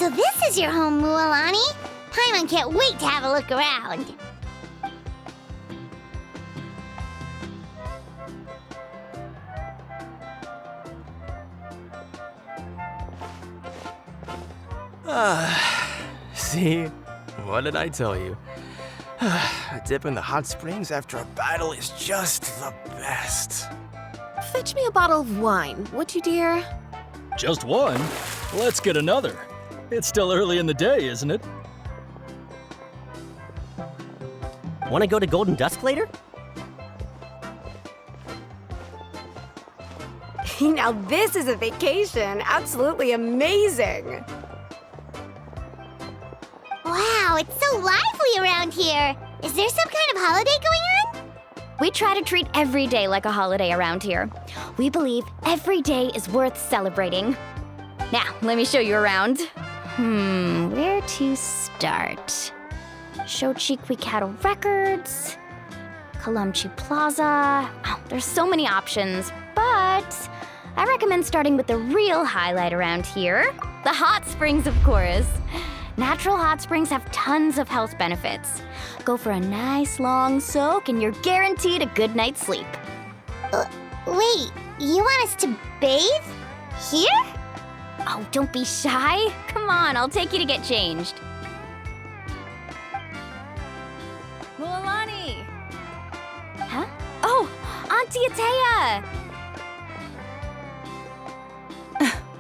So this is your home, Mualani. Paimon can't wait to have a look around. See? What did I tell you? A dip in the hot springs after a battle is just the best. Fetch me a bottle of wine, would you, dear? Just one? Let's get another. It's still early in the day, isn't it? Want to go to Golden Dusk later? Now this is a vacation. Absolutely amazing. Wow, it's so lively around here. Is there some kind of holiday going on? We try to treat every day like a holiday around here. We believe every day is worth celebrating. Now, let me show you around. Where to start? Shochiqui Cattle Records, Kalamchi Plaza. Oh, there's so many options, but I recommend starting with the real highlight around here, the hot springs, of course. Natural hot springs have tons of health benefits. Go for a nice long soak and you're guaranteed a good night's sleep. Wait, you want us to bathe? Here? Oh, don't be shy. Come on, I'll take you to get changed. Mualani! Huh? Oh, Auntie Atea!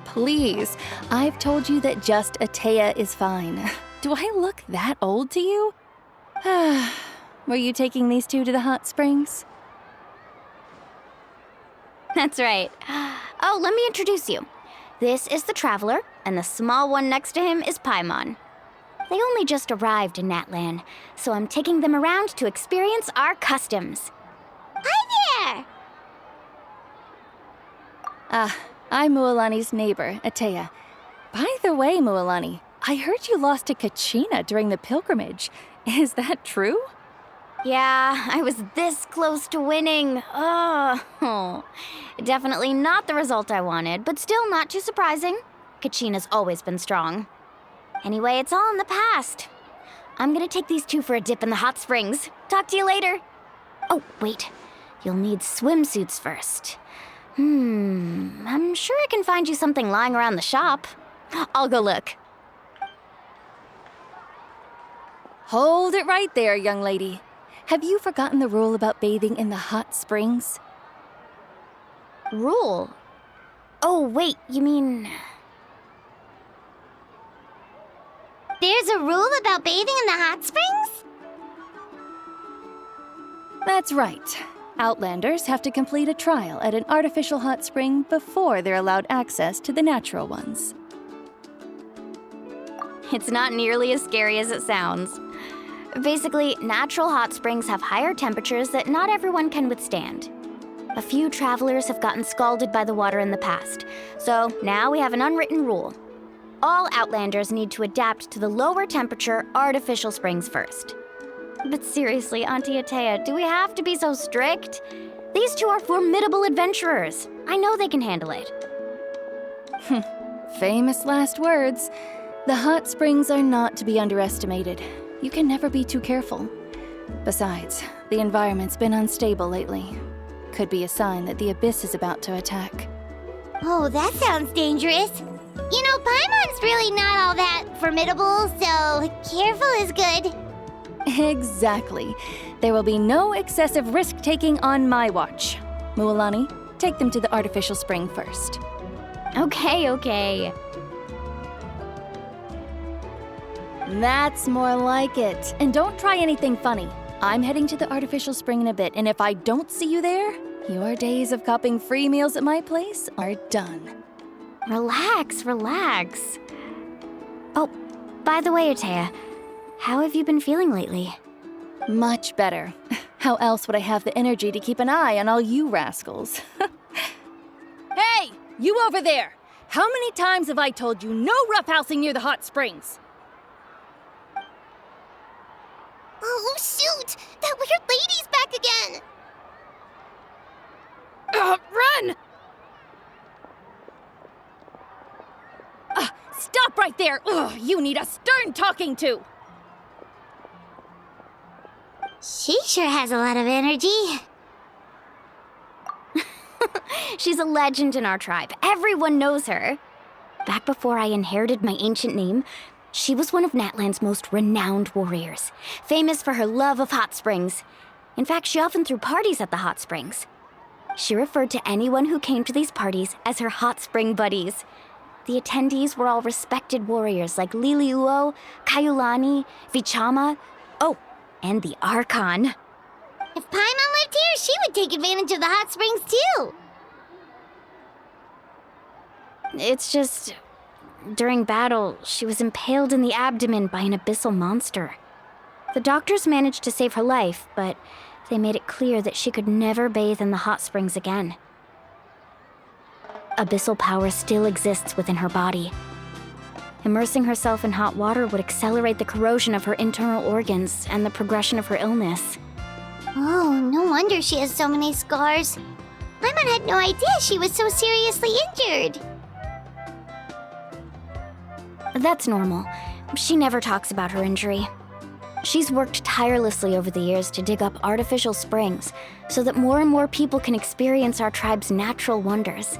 Please, I've told you that just Atea is fine. Do I look that old to you? Were you taking these two to the hot springs? That's right. Oh, let me introduce you. This is the Traveler, and the small one next to him is Paimon. They only just arrived in Natlan, so I'm taking them around to experience our customs. Hi there! I'm Mualani's neighbor, Atea. By the way, Mualani, I heard you lost to Kachina during the pilgrimage. Is that true? Yeah, I was this close to winning. Oh, definitely not the result I wanted, but still not too surprising. Kachina's always been strong. Anyway, it's all in the past. I'm gonna take these two for a dip in the hot springs. Talk to you later. Oh, wait. You'll need swimsuits first. I'm sure I can find you something lying around the shop. I'll go look. Hold it right there, young lady. Have you forgotten the rule about bathing in the hot springs? Rule? Oh, wait, you mean... There's a rule about bathing in the hot springs? That's right. Outlanders have to complete a trial at an artificial hot spring before they're allowed access to the natural ones. It's not nearly as scary as it sounds. Basically, natural hot springs have higher temperatures that not everyone can withstand. A few travelers have gotten scalded by the water in the past, so now we have an unwritten rule. All Outlanders need to adapt to the lower temperature artificial springs first. But seriously, Auntie Atea, do we have to be so strict? These two are formidable adventurers. I know they can handle it. Famous last words. The hot springs are not to be underestimated. You can never be too careful. Besides, the environment's been unstable lately. Could be a sign that the abyss is about to attack. Oh, that sounds dangerous. You know, Paimon's really not all that formidable, so careful is good. Exactly. There will be no excessive risk-taking on my watch. Mualani, take them to the artificial spring first. Okay. That's more like it. And don't try anything funny. I'm heading to the artificial spring in a bit, and if I don't see you there, your days of copping free meals at my place are done. Relax. Oh, by the way, Atea, how have you been feeling lately? Much better. How else would I have the energy to keep an eye on all you rascals? Hey, you over there! How many times have I told you no roughhousing near the hot springs? Oh, shoot! That weird lady's back again! Run! Stop right there! Ugh, you need a stern talking to! She sure has a lot of energy. She's a legend in our tribe. Everyone knows her. Back before I inherited my ancient name, she was one of Natland's most renowned warriors, famous for her love of hot springs. In fact, she often threw parties at the hot springs. She referred to anyone who came to these parties as her hot spring buddies. The attendees were all respected warriors like Liliuo, Kaiulani, Vichama, oh, and the Archon. If Paimon lived here, she would take advantage of the hot springs too. It's just, during battle, she was impaled in the abdomen by an abyssal monster. The doctors managed to save her life, but they made it clear that she could never bathe in the hot springs again. Abyssal power still exists within her body. Immersing herself in hot water would accelerate the corrosion of her internal organs and the progression of her illness. Oh, no wonder she has so many scars. Paimon had no idea she was so seriously injured. That's normal. She never talks about her injury. She's worked tirelessly over the years to dig up artificial springs so that more and more people can experience our tribe's natural wonders,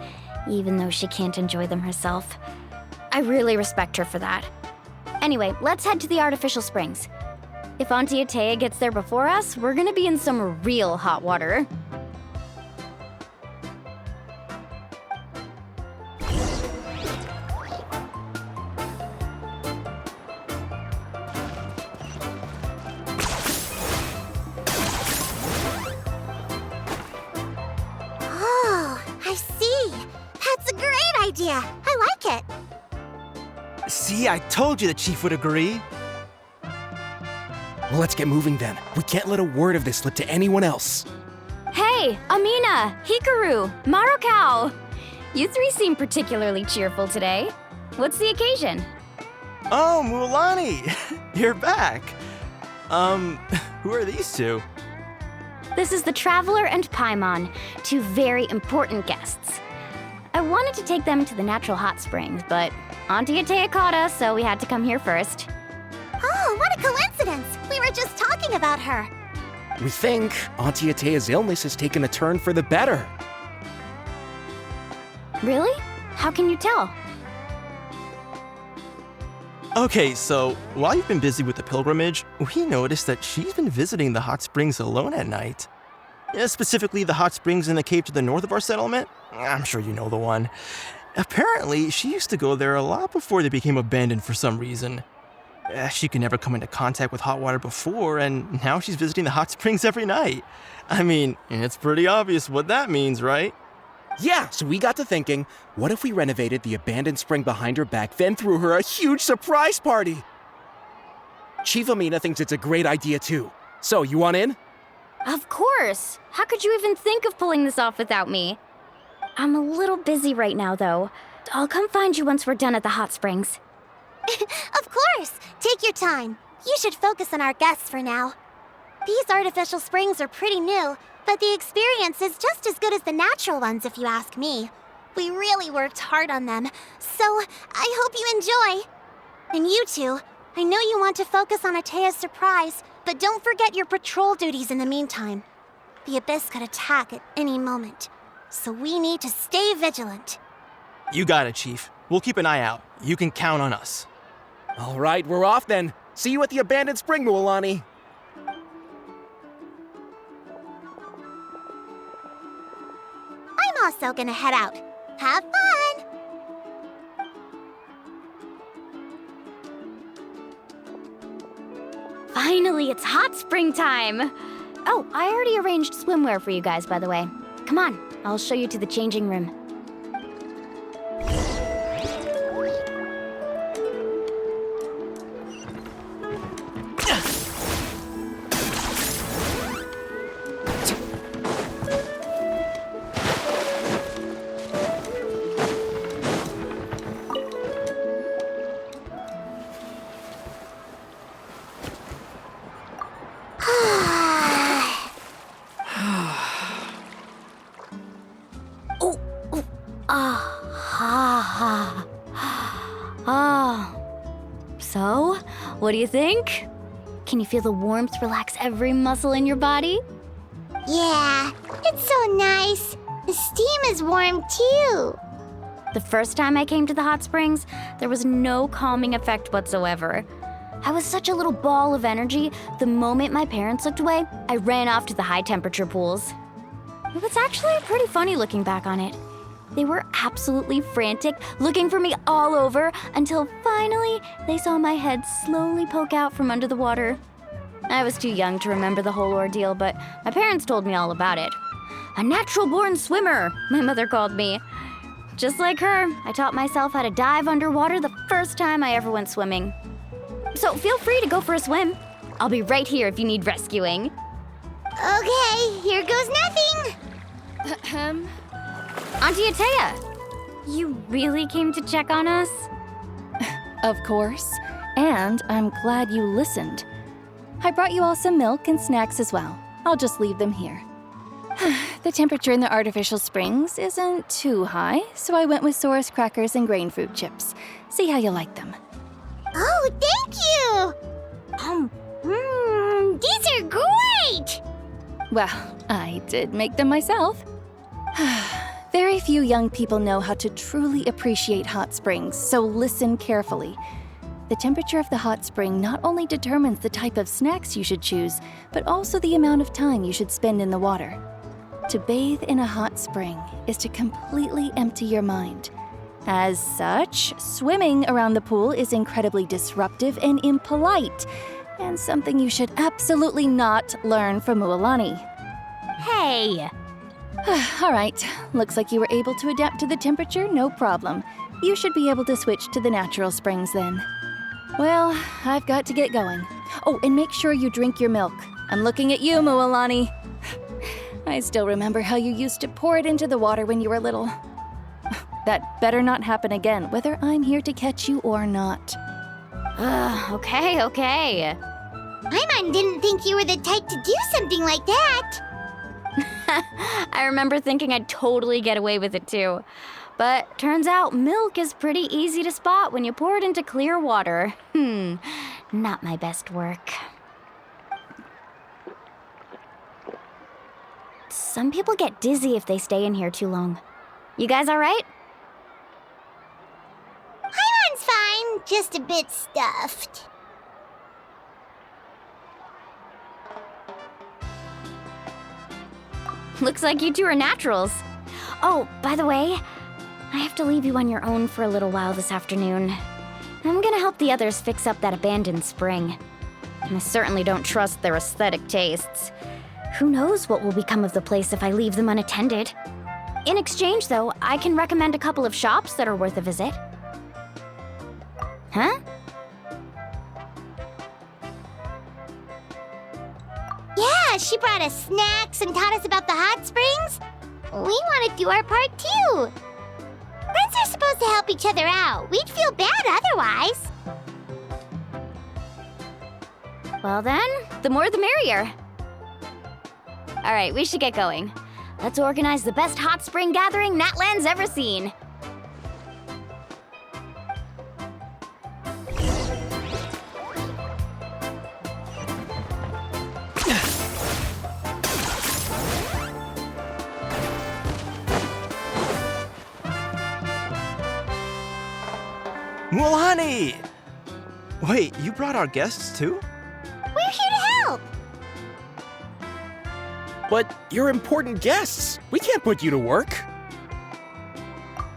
even though she can't enjoy them herself. I really respect her for that. Anyway, let's head to the artificial springs. If Auntie Atea gets there before us, we're gonna be in some real hot water. Oh, I see. That's a great idea. I like it. See, I told you the chief would agree. Well, let's get moving then. We can't let a word of this slip to anyone else. Hey, Amina, Hikaru, Marukao! You three seem particularly cheerful today. What's the occasion? Oh, Mulani, you're back. Who are these two? This is the Traveler and Paimon, two very important guests. I wanted to take them to the natural hot springs, but Auntie Atea caught us, so we had to come here first. Oh, what a coincidence. We were just talking about her. We think Auntie Atea's illness has taken a turn for the better. Really? How can you tell? Okay, so while you've been busy with the pilgrimage, we noticed that she's been visiting the hot springs alone at night. Specifically, the hot springs in the cave to the north of our settlement. I'm sure you know the one. Apparently, she used to go there a lot before they became abandoned for some reason. She could never come into contact with hot water before, and now she's visiting the hot springs every night. I mean, it's pretty obvious what that means, right? Yeah, so we got to thinking, what if we renovated the abandoned spring behind her back, then threw her a huge surprise party? Chief Amina thinks it's a great idea too. So, you want in? Of course! How could you even think of pulling this off without me? I'm a little busy right now, though. I'll come find you once we're done at the hot springs. Of course. Take your time. You should focus on our guests for now. These artificial springs are pretty new, but the experience is just as good as the natural ones if you ask me. We really worked hard on them, so I hope you enjoy. And you two, I know you want to focus on Atea's surprise, but don't forget your patrol duties in the meantime. The Abyss could attack at any moment, so we need to stay vigilant. You got it, Chief. We'll keep an eye out. You can count on us. All right, we're off then. See you at the abandoned spring, Mualani. I'm also gonna head out. Have fun! Finally, it's hot spring time! Oh, I already arranged swimwear for you guys, by the way. Come on, I'll show you to the changing room. Oh. So, what do you think? Can you feel the warmth relax every muscle in your body? Yeah, it's so nice. The steam is warm too. The first time I came to the hot springs, there was no calming effect whatsoever. I was such a little ball of energy, the moment my parents looked away, I ran off to the high temperature pools. It was actually pretty funny looking back on it. They were absolutely frantic, looking for me all over, until finally they saw my head slowly poke out from under the water. I was too young to remember the whole ordeal, but my parents told me all about it. A natural-born swimmer, my mother called me. Just like her, I taught myself how to dive underwater the first time I ever went swimming. So feel free to go for a swim. I'll be right here if you need rescuing. Okay, here goes nothing. Auntie Atea, you really came to check on us? Of course. And I'm glad you listened. I brought you all some milk and snacks as well. I'll just leave them here. The temperature in the artificial springs isn't too high, so I went with Saurus crackers and grain fruit chips. See how you like them. Oh, thank you. These are great. Well, I did make them myself. Very few young people know how to truly appreciate hot springs, so listen carefully. The temperature of the hot spring not only determines the type of snacks you should choose, but also the amount of time you should spend in the water. To bathe in a hot spring is to completely empty your mind. As such, swimming around the pool is incredibly disruptive and impolite, and something you should absolutely not learn from Mualani. Hey! All right, looks like you were able to adapt to the temperature, no problem. You should be able to switch to the natural springs then. Well, I've got to get going. Oh, and make sure you drink your milk. I'm looking at you, Mualani. I still remember how you used to pour it into the water when you were little. That better not happen again, whether I'm here to catch you or not. Okay. Paimon didn't think you were the type to do something like that. I remember thinking I'd totally get away with it too. But turns out milk is pretty easy to spot when you pour it into clear water. Not my best work. Some people get dizzy if they stay in here too long. You guys all right? Paimon's fine, just a bit stuffed. Looks like you two are naturals. Oh, by the way, I have to leave you on your own for a little while this afternoon. I'm gonna help the others fix up that abandoned spring. And I certainly don't trust their aesthetic tastes. Who knows what will become of the place if I leave them unattended? In exchange, though, I can recommend a couple of shops that are worth a visit. Huh? Yeah, she brought us snacks and taught us about the hot springs. We want to do our part too. Friends are supposed to help each other out. We'd feel bad otherwise. Well then, the more the merrier. All right, we should get going. Let's organize the best hot spring gathering Natland's ever seen. Mualani! Wait, you brought our guests too? We're here to help. But you're important guests. We can't put you to work.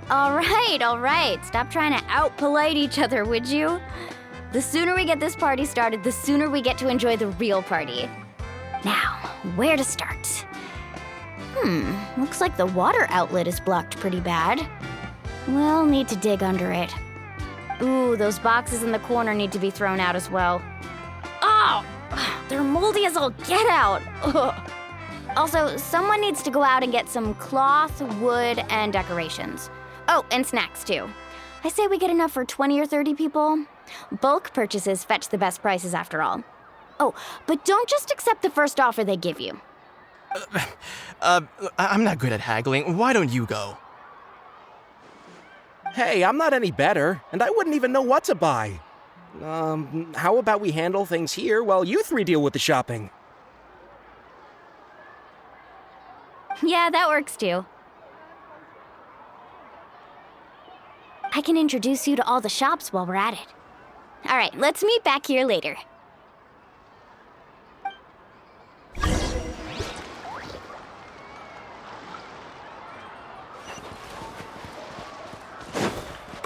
All right. Stop trying to out-polite each other, would you? The sooner we get this party started, the sooner we get to enjoy the real party. Now, where to start? Looks like the water outlet is blocked pretty bad. We'll need to dig under it. Ooh, those boxes in the corner need to be thrown out as well. Oh, they're moldy as all get out. Ugh. Also, someone needs to go out and get some cloth, wood, and decorations. Oh, and snacks too. I say we get enough for 20 or 30 people. Bulk purchases fetch the best prices after all. Oh, but don't just accept the first offer they give you. I'm not good at haggling. Why don't you go? Hey, I'm not any better, and I wouldn't even know what to buy. How about we handle things here while you three deal with the shopping? Yeah, that works too. I can introduce you to all the shops while we're at it. All right, let's meet back here later.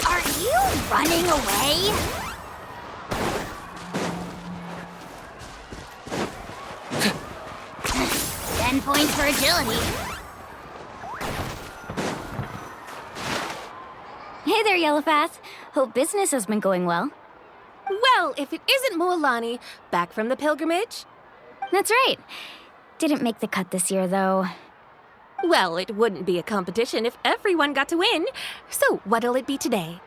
Are you running away? Ten points for agility. Hey there, Yellowfath. Hope business has been going well. Well, if it isn't Mualani, back from the pilgrimage? That's right. Didn't make the cut this year, though. Well, it wouldn't be a competition if everyone got to win. So, what'll it be today?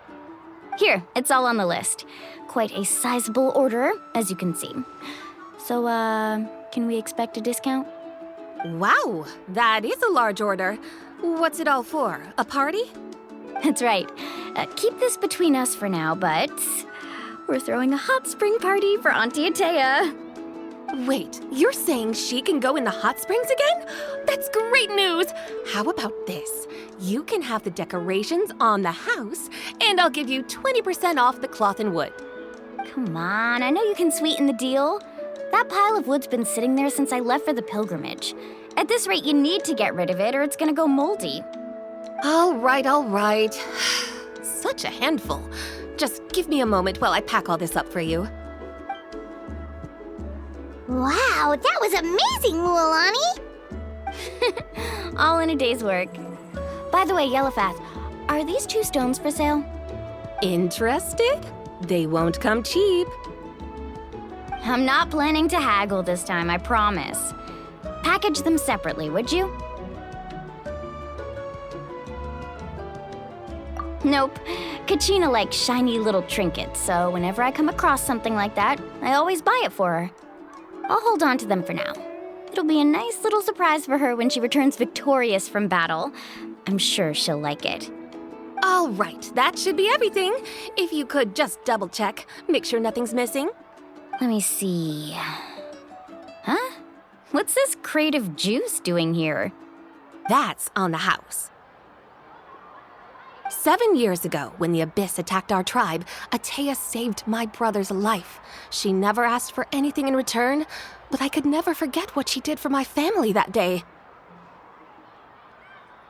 Here, it's all on the list. Quite a sizable order, as you can see. So, can we expect a discount? Wow, that is a large order. What's it all for? A party? That's right. Keep this between us for now, but we're throwing a hot spring party for Auntie Atea. Wait, you're saying she can go in the hot springs again? That's great news! How about this? You can have the decorations on the house, and I'll give you 20% off the cloth and wood. Come on, I know you can sweeten the deal. That pile of wood's been sitting there since I left for the pilgrimage. At this rate, you need to get rid of it or it's gonna go moldy. All right. Such a handful. Just give me a moment while I pack all this up for you. Wow, that was amazing, Mualani! All in a day's work. By the way, Yellowfath, are these 2 stones for sale? Interested? They won't come cheap. I'm not planning to haggle this time, I promise. Package them separately, would you? Nope. Kachina likes shiny little trinkets, so whenever I come across something like that, I always buy it for her. I'll hold on to them for now. It'll be a nice little surprise for her when she returns victorious from battle. I'm sure she'll like it. All right, that should be everything. If you could just double check, make sure nothing's missing. Let me see. Huh? What's this crate of juice doing here? That's on the house. 7 years ago, when the Abyss attacked our tribe, Atea saved my brother's life. She never asked for anything in return, but I could never forget what she did for my family that day.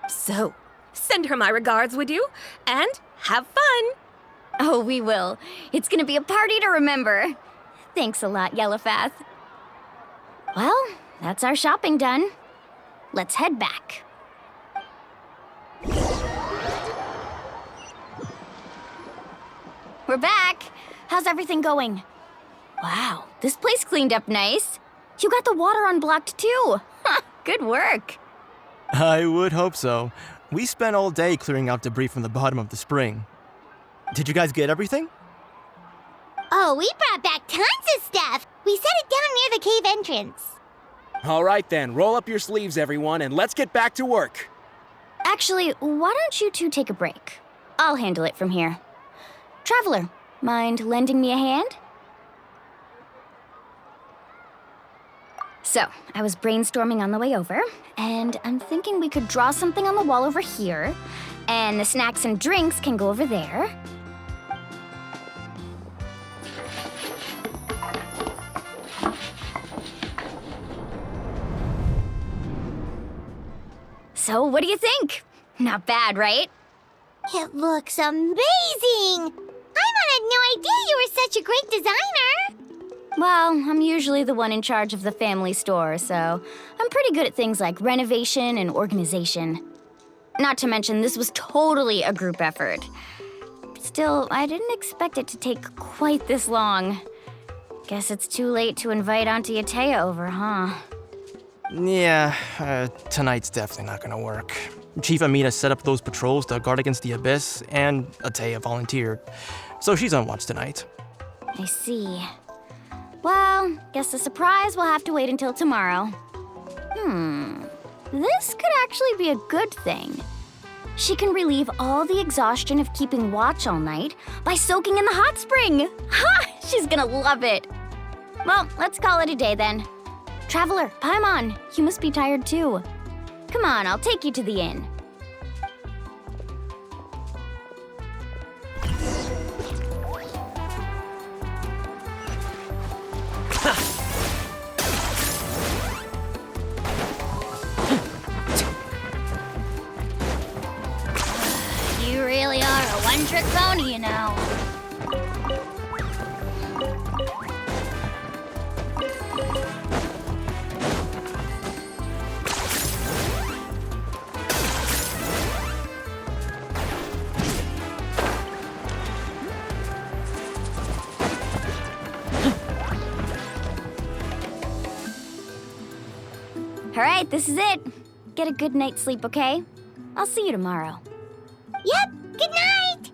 So, send her my regards, would you? And have fun! Oh, we will. It's gonna be a party to remember. Thanks a lot, Yellowfath. Well, that's our shopping done. Let's head back. We're back. How's everything going? Wow, this place cleaned up nice. You got the water unblocked too. Good work. I would hope so. We spent all day clearing out debris from the bottom of the spring. Did you guys get everything? Oh, we brought back tons of stuff! We set it down near the cave entrance. All right then, roll up your sleeves, everyone, and let's get back to work. Actually, why don't you two take a break? I'll handle it from here. Traveler, mind lending me a hand? So, I was brainstorming on the way over, and I'm thinking we could draw something on the wall over here, and the snacks and drinks can go over there. So, what do you think? Not bad, right? It looks amazing! Paimon had no idea you were such a great designer! Well, I'm usually the one in charge of the family store, so I'm pretty good at things like renovation and organization. Not to mention, this was totally a group effort. Still, I didn't expect it to take quite this long. Guess it's too late to invite Auntie Atea over, huh? Yeah, tonight's definitely not gonna work. Chief Amita set up those patrols to guard against the Abyss, and Atea volunteered. So she's on watch tonight. I see. Well, guess the surprise will have to wait until tomorrow. This could actually be a good thing. She can relieve all the exhaustion of keeping watch all night by soaking in the hot spring. Ha! She's gonna love it. Well, let's call it a day then. Traveler, Paimon, you must be tired too. Come on, I'll take you to the inn. You really are a one-trick pony, you know. All right, this is it. Get a good night's sleep, okay? I'll see you tomorrow. Yep, good night!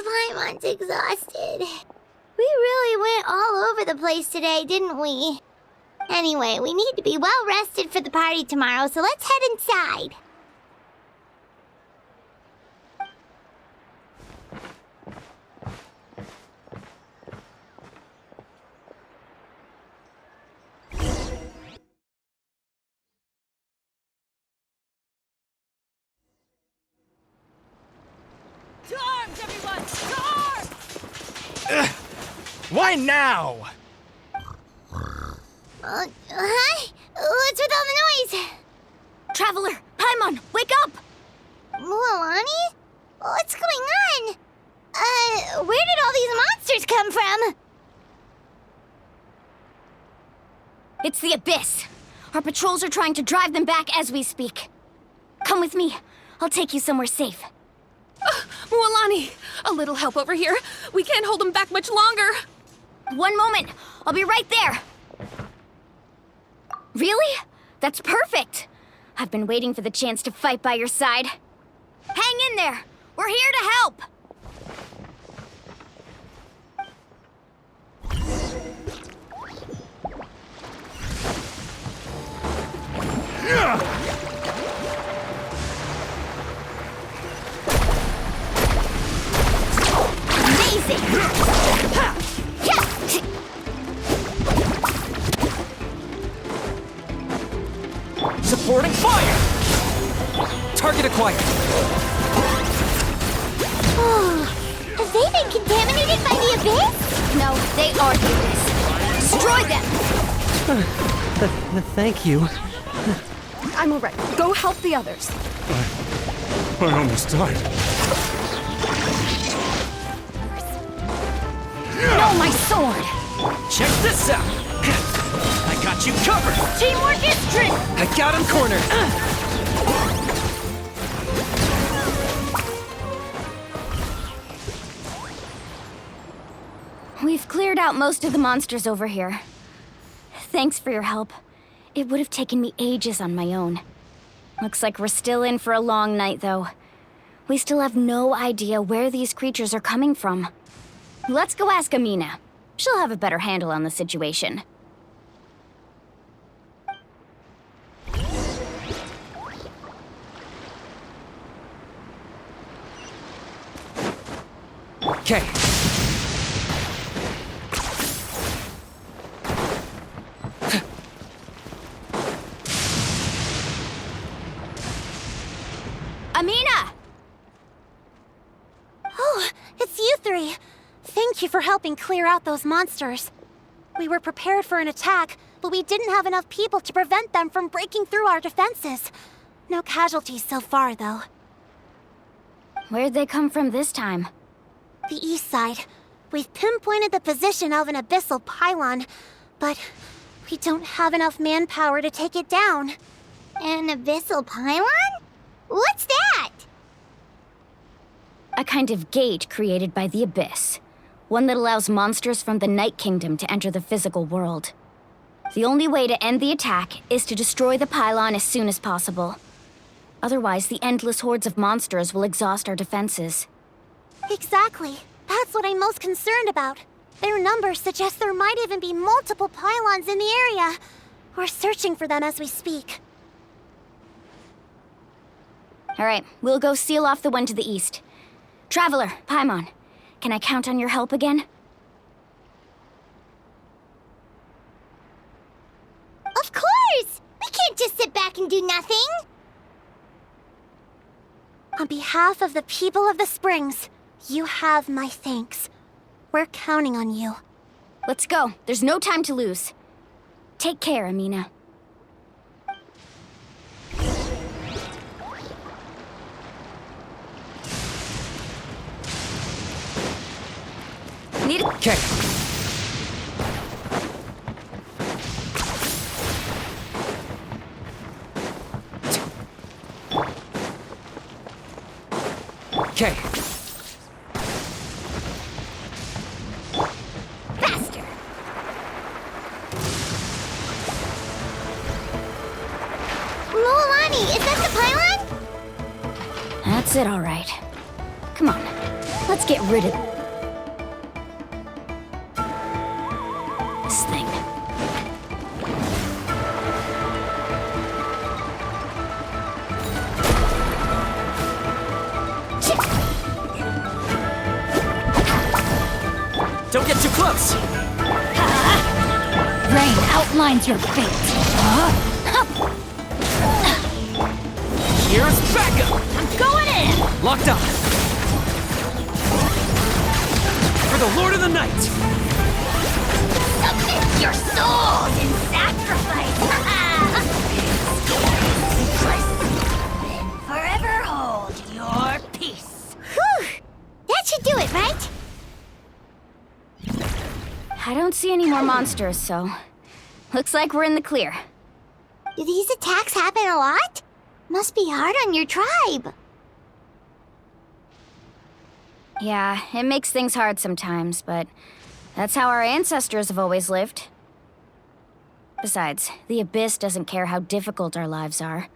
Paimon's exhausted. We really went all over the place today, didn't we? Anyway, we need to be well rested for the party tomorrow, so let's head inside. To arms, everyone! To arms! Why now? Hi? What's with all the noise? Traveler, Paimon, wake up! Mualani? What's going on? Where did all these monsters come from? It's the Abyss. Our patrols are trying to drive them back as we speak. Come with me. I'll take you somewhere safe. Mualani, a little help over here. We can't hold them back much longer. One moment. I'll be right there. Really? That's perfect. I've been waiting for the chance to fight by your side. Hang in there. We're here to help. Amazing! Supporting fire! Target acquired. Oh, have they been contaminated by the Abyss? No, they are the Abyss. Destroy them! Thank you. I'm all right. Go help the others. I almost died. No, my sword! Check this out! I got you covered! Teamwork is strength! I got him cornered! We've cleared out most of the monsters over here. Thanks for your help. It would have taken me ages on my own. Looks like we're still in for a long night, though. We still have no idea where these creatures are coming from. Let's go ask Amina. She'll have a better handle on the situation. Okay. Amina! Oh, it's you three. Thank you for helping clear out those monsters. We were prepared for an attack, but we didn't have enough people to prevent them from breaking through our defenses. No casualties so far, though. Where'd they come from this time? The east side. We've pinpointed the position of an abyssal pylon, but we don't have enough manpower to take it down. An abyssal pylon? What's that? A kind of gate created by the Abyss. One that allows monsters from the Night Kingdom to enter the physical world. The only way to end the attack is to destroy the pylon as soon as possible. Otherwise, the endless hordes of monsters will exhaust our defenses. Exactly. That's what I'm most concerned about. Their numbers suggest there might even be multiple pylons in the area. We're searching for them as we speak. All right, we'll go seal off the one to the east. Traveler, Paimon, can I count on your help again? Of course! We can't just sit back and do nothing! On behalf of the people of the Springs, you have my thanks. We're counting on you. Let's go. There's no time to lose. Take care, Amina. Need it. Okay. Okay. Faster. Moalani, is that the pylon? That's it, all right. Come on. Let's get rid of this thing. Don't get too close! Rain outlines your fate. Here's backup! I'm going in! Locked on! For the Lord of the Night! Submit your souls in sacrifice! Forever hold your peace. Whew! That should do it, right? I don't see any more monsters, so looks like we're in the clear. Do these attacks happen a lot? Must be hard on your tribe. Yeah, it makes things hard sometimes, but that's how our ancestors have always lived. Besides, the Abyss doesn't care how difficult our lives are.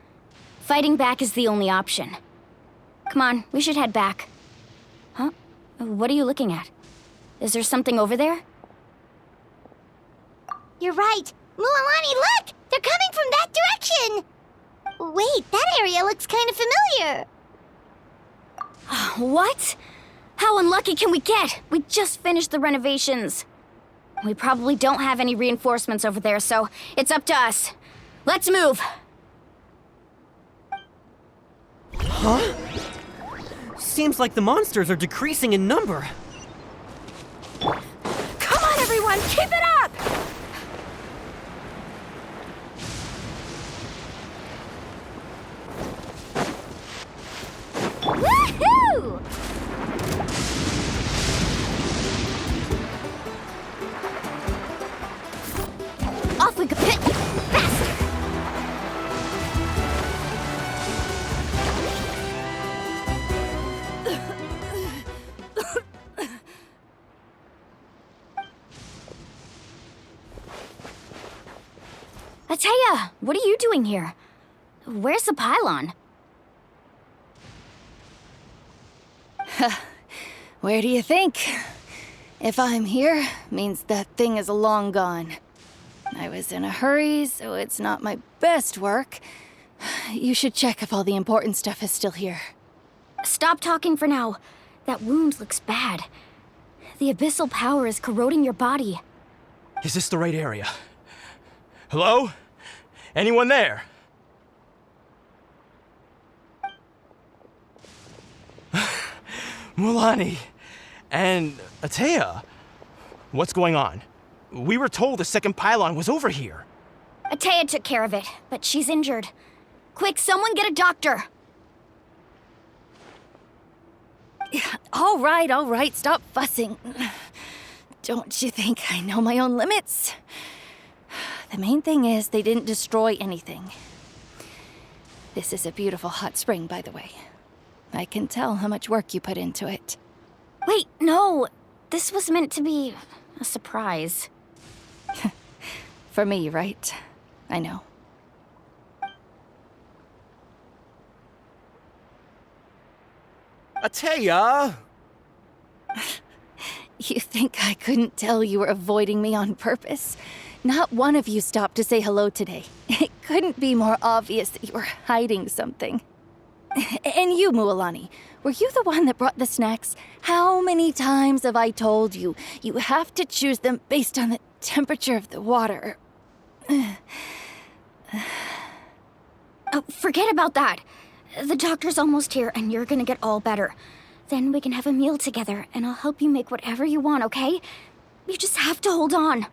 Fighting back is the only option. Come on, we should head back. Huh? What are you looking at? Is there something over there? You're right. Mualani, look! They're coming from that direction! Wait, that area looks kind of familiar. What? How unlucky can we get? We just finished the renovations. We probably don't have any reinforcements over there, so it's up to us. Let's move! Huh? Seems like the monsters are decreasing in number. Come on, everyone! Keep it up! Woohoo! Off we go! Faster! Ataya, what are you doing here? Where's the pylon? Where do you think? If I'm here, means that thing is long gone. I was in a hurry, so it's not my best work. You should check if all the important stuff is still here. Stop talking for now. That wound looks bad. The abyssal power is corroding your body. Is this the right area? Hello? Anyone there? Mulani and Atea. What's going on? We were told the second pylon was over here. Ataya took care of it, but she's injured. Quick, someone get a doctor! All right, stop fussing. Don't you think I know my own limits? The main thing is they didn't destroy anything. This is a beautiful hot spring, by the way. I can tell how much work you put into it. Wait, no! This was meant to be a surprise. For me, right? I know. Atea! You think I couldn't tell you were avoiding me on purpose? Not one of you stopped to say hello today. It couldn't be more obvious that you were hiding something. And you, Mualani, were you the one that brought the snacks? How many times have I told you, you have to choose them based on the temperature of the water? Oh, forget about that. The doctor's almost here, and you're gonna get all better. Then we can have a meal together, and I'll help you make whatever you want, okay? You just have to hold on.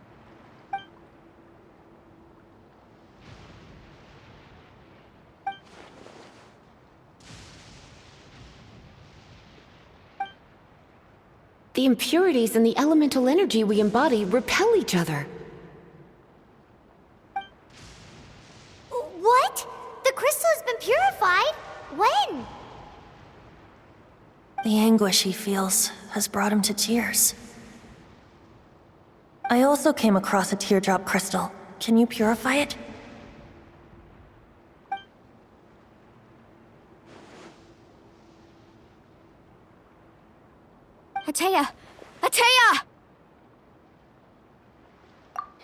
The impurities and the elemental energy we embody repel each other. What? The crystal has been purified? When? The anguish he feels has brought him to tears. I also came across a teardrop crystal. Can you purify it? Atea! Atea!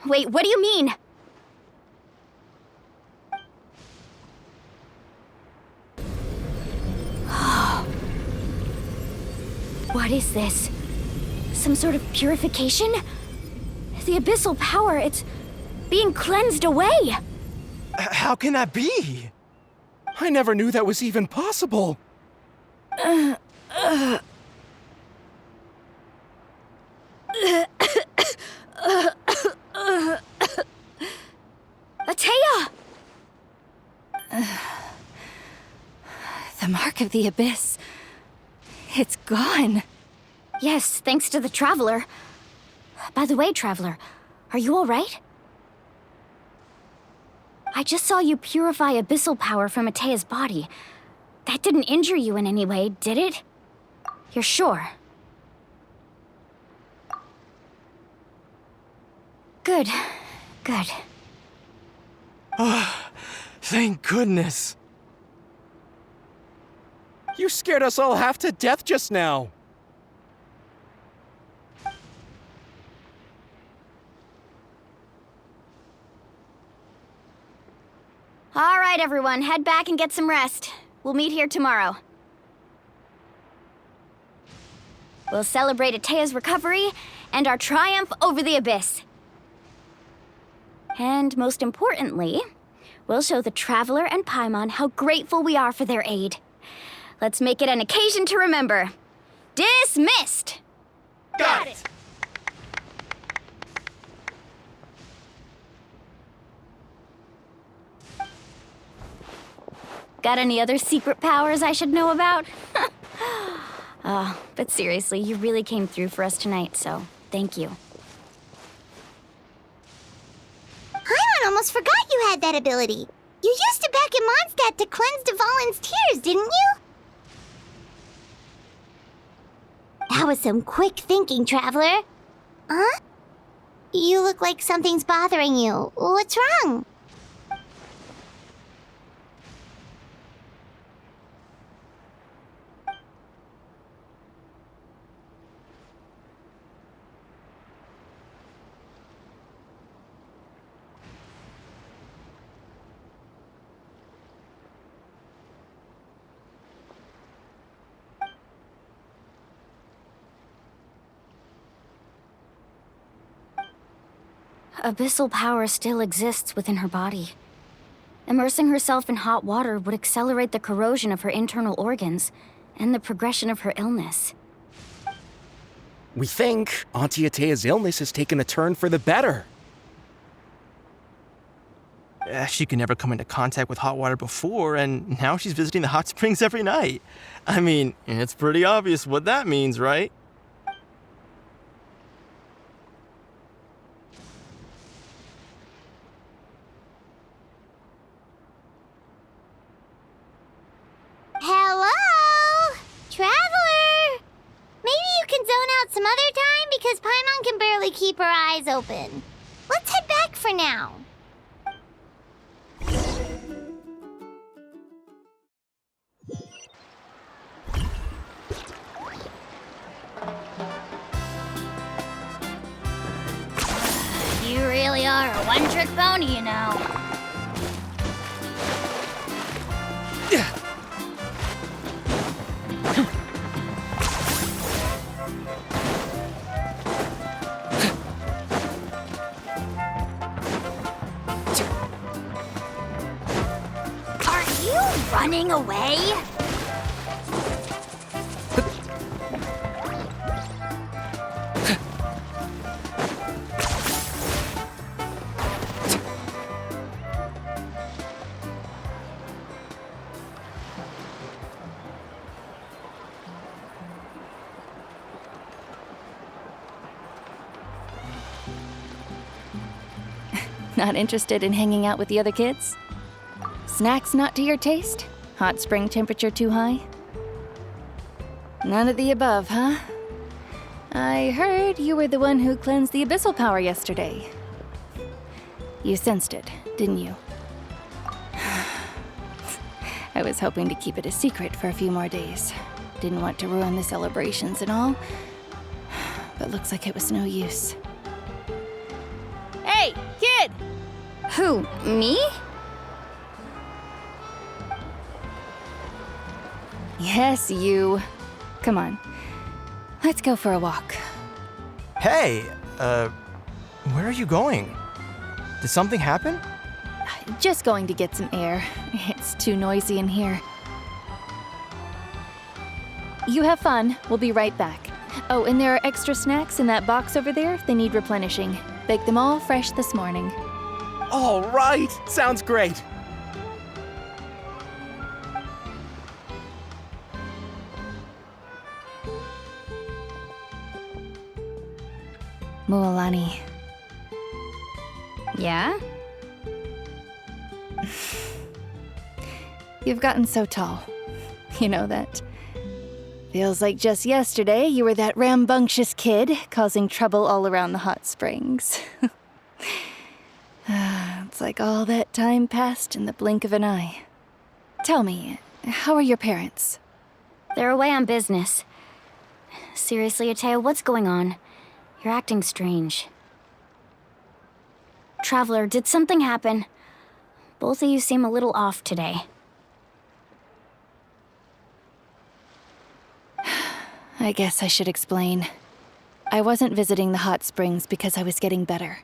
Wait, what do you mean? What is this? Some sort of purification? The abyssal power, it's being cleansed away! How can that be? I never knew that was even possible. Atea! The mark of the abyss. It's gone. Yes, thanks to the Traveler. By the way, Traveler, are you all right? I just saw you purify abyssal power from Atea's body. That didn't injure you in any way, did it? You're sure? Good. Good. Thank goodness. You scared us all half to death just now. All right, everyone, head back and get some rest. We'll meet here tomorrow. We'll celebrate Atea's recovery and our triumph over the abyss. And most importantly, we'll show the Traveler and Paimon how grateful we are for their aid. Let's make it an occasion to remember. Dismissed! Got it! Got any other secret powers I should know about? But seriously, you really came through for us tonight, so thank you. Paimon almost forgot you had that ability. You used it back in Mondstadt to cleanse Dvalin's tears, didn't you? That was some quick thinking, Traveler. Huh? You look like something's bothering you. What's wrong? Abyssal power still exists within her body. Immersing herself in hot water would accelerate the corrosion of her internal organs and the progression of her illness. We think Auntie Atea's illness has taken a turn for the better. She could never come into contact with hot water before, and now she's visiting the hot springs every night. I mean, it's pretty obvious what that means, right? Hello? Traveler? Maybe you can zone out some other time because Paimon can barely keep her eyes open. Let's head back for now. You really really are a one-trick pony, you know. Are you running away? Not interested in hanging out with the other kids? Snacks not to your taste? Hot spring temperature too high? None of the above, huh? I heard you were the one who cleansed the abyssal power yesterday. You sensed it, didn't you? I was hoping to keep it a secret for a few more days. Didn't want to ruin the celebrations and all. But looks like it was no use. Hey, kid! Who, me? Yes, you. Come on. Let's go for a walk. Hey, where are you going? Did something happen? Just going to get some air. It's too noisy in here. You have fun. We'll be right back. Oh, and there are extra snacks in that box over there if they need replenishing. Baked them all fresh this morning. All right, sounds great. Mualani. Yeah? You've gotten so tall. You know that. Feels like just yesterday you were that rambunctious kid causing trouble all around the hot springs. It's like all that time passed in the blink of an eye. Tell me, how are your parents? They're away on business. Seriously, Ateo, what's going on? You're acting strange. Traveler, did something happen? Both of you seem a little off today. I guess I should explain. I wasn't visiting the hot springs because I was getting better.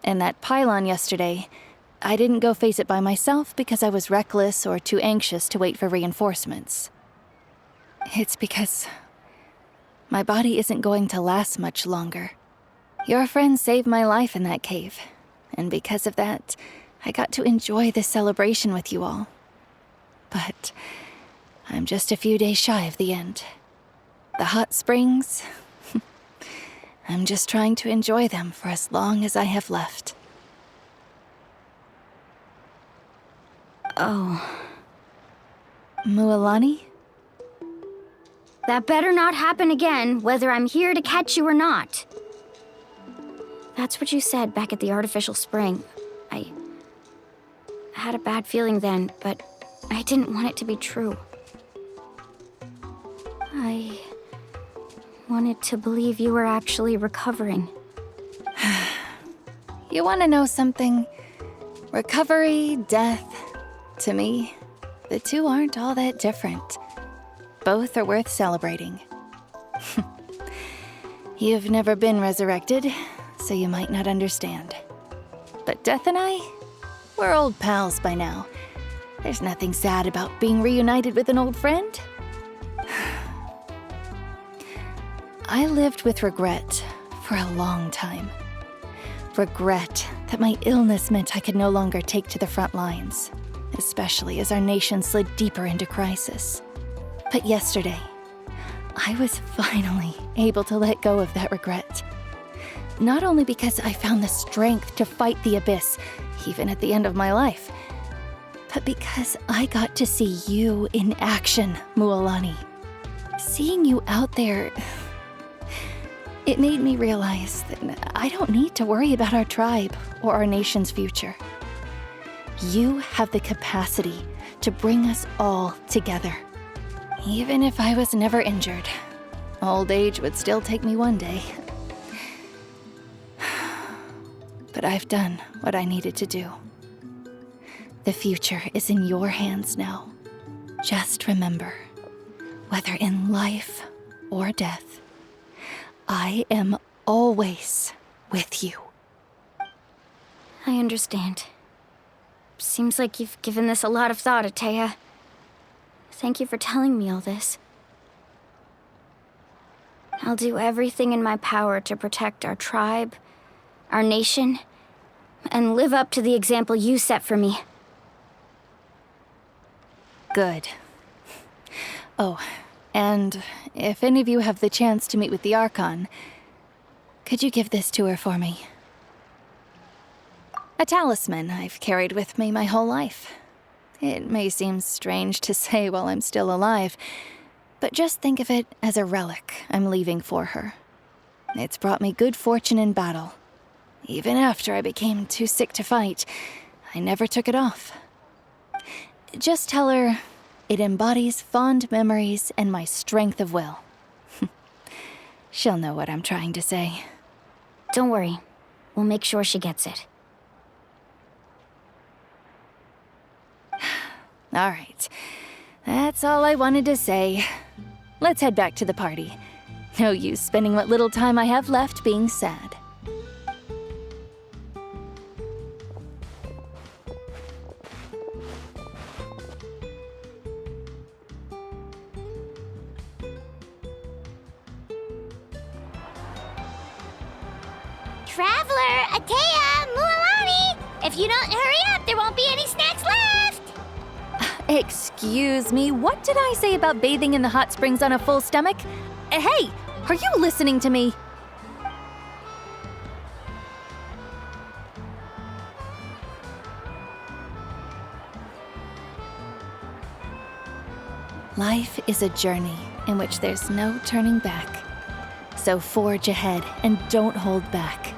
And that pylon yesterday, I didn't go face it by myself because I was reckless or too anxious to wait for reinforcements. It's because my body isn't going to last much longer. Your friend saved my life in that cave, and because of that, I got to enjoy this celebration with you all. But I'm just a few days shy of the end. The hot springs, I'm just trying to enjoy them for as long as I have left. Oh. Mualani? That better not happen again, whether I'm here to catch you or not. That's what you said back at the artificial spring. I had a bad feeling then, but I didn't want it to be true. I wanted to believe you were actually recovering. You want to know something? Recovery, death, to me, the two aren't all that different. Both are worth celebrating. You've never been resurrected, so you might not understand. But Death and I, we're old pals by now. There's nothing sad about being reunited with an old friend. I lived with regret for a long time. Regret that my illness meant I could no longer take to the front lines, especially as our nation slid deeper into crisis. But yesterday, I was finally able to let go of that regret. Not only because I found the strength to fight the abyss, even at the end of my life, but because I got to see you in action, Mualani. Seeing you out there, it made me realize that I don't need to worry about our tribe or our nation's future. You have the capacity to bring us all together. Even if I was never injured, old age would still take me one day. but I've done what I needed to do. The future is in your hands now. Just remember, whether in life or death, I am always with you. I understand. Seems like you've given this a lot of thought, Atea. Thank you for telling me all this. I'll do everything in my power to protect our tribe, our nation, and live up to the example you set for me. Good. Oh, and if any of you have the chance to meet with the Archon, could you give this to her for me? A talisman I've carried with me my whole life. It may seem strange to say while I'm still alive, but just think of it as a relic I'm leaving for her. It's brought me good fortune in battle. Even after I became too sick to fight, I never took it off. Just tell her it embodies fond memories and my strength of will. She'll know what I'm trying to say. Don't worry. We'll make sure she gets it. All right. That's all I wanted to say. Let's head back to the party. No use spending what little time I have left being sad. Traveler, Atea, Mualani! If you don't hurry up, there won't be any snacks left! Excuse me, what did I say about bathing in the hot springs on a full stomach? Hey, are you listening to me? Life is a journey in which there's no turning back. So forge ahead and don't hold back.